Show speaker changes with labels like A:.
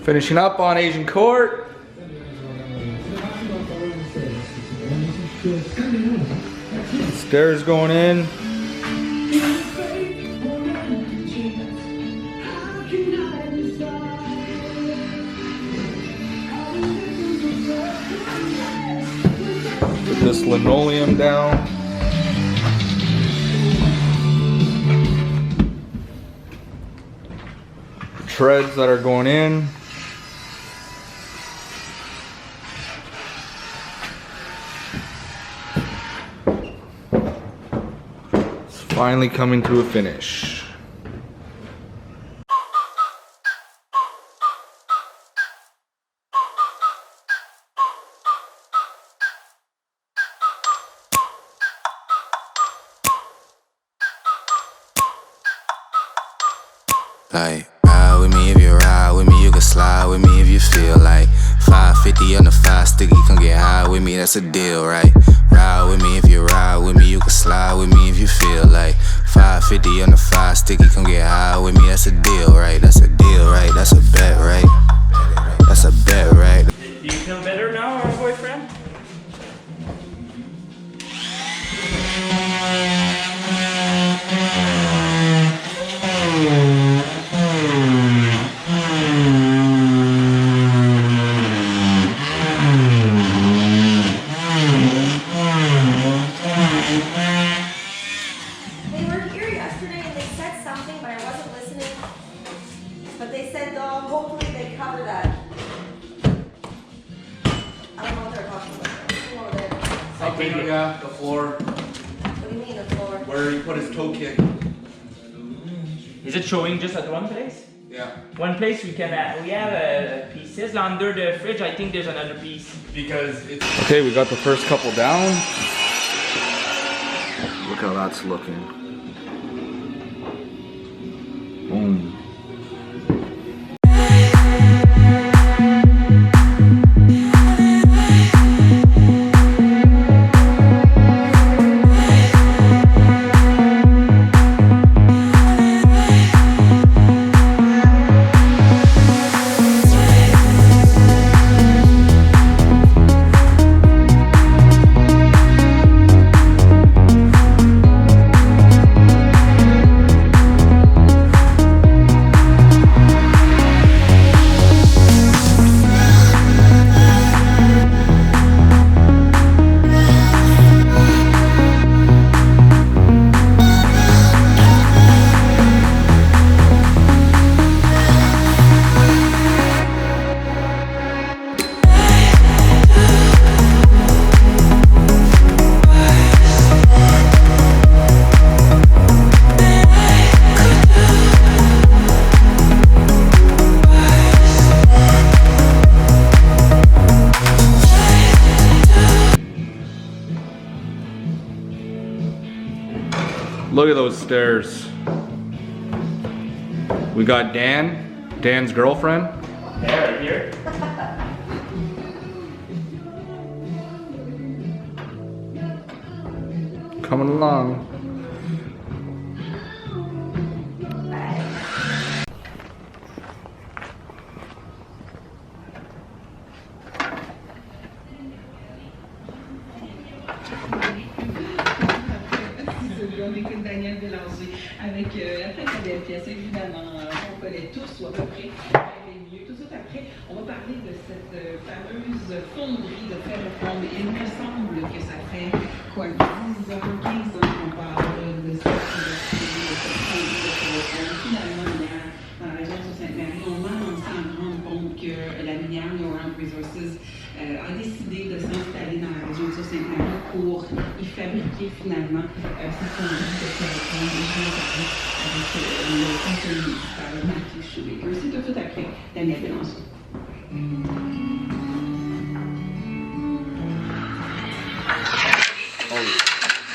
A: Finishing up on Asian Court. Stairs going in. Put this linoleum down. Treads that are going in. It's finally coming to a finish.
B: Like, ride with me if you ride with me, you can slide with me if you feel like 550 on the 5 sticky, come get high with me, that's a deal, right? Ride with me if you ride with me, you can slide with me if you feel like 550 on the 5 sticky, come get high with me, that's a deal, right? That's a deal, right? That's a bet, right? That's a bet, right?
C: Do you feel better now, our boyfriend?
D: They were here yesterday and they said something, but I wasn't listening. But they said, hopefully they cover that. I don't know what they're talking about.
A: Okay, yeah, the floor
D: What do you mean, the floor?
A: where he put his toe kick.
C: Is it showing just at one place?
A: Yeah.
C: One place we can, we have pieces under the fridge. I think there's another piece.
A: Because it's okay, we got the first couple down. Look how that's looking. Boom. Look at those stairs. We got Dan's girlfriend.
C: There, right here.
A: Coming along.
E: On écoute Daniel Bélanger avec après la belle pièce, évidemment, on connaît tous ou à peu près mieux. Tout de suite après, on va parler de cette fameuse fonderie de fer de fond. Il me semble que ça fait quoi, 10h15 qu'on parle de cette fonderie de fer de fond. Finalement, dans la région de Sainte-Marie, on commence à se rendre compte que la minière York Resources a décidé de s'installer dans la région de Sainte-Marie pour y fabriquer finalement cette fonderie de fer de fond. Et je vais parler avec le conseiller municipal, Marc Shoemaker. C'est tout de suite après Daniel Bélanger.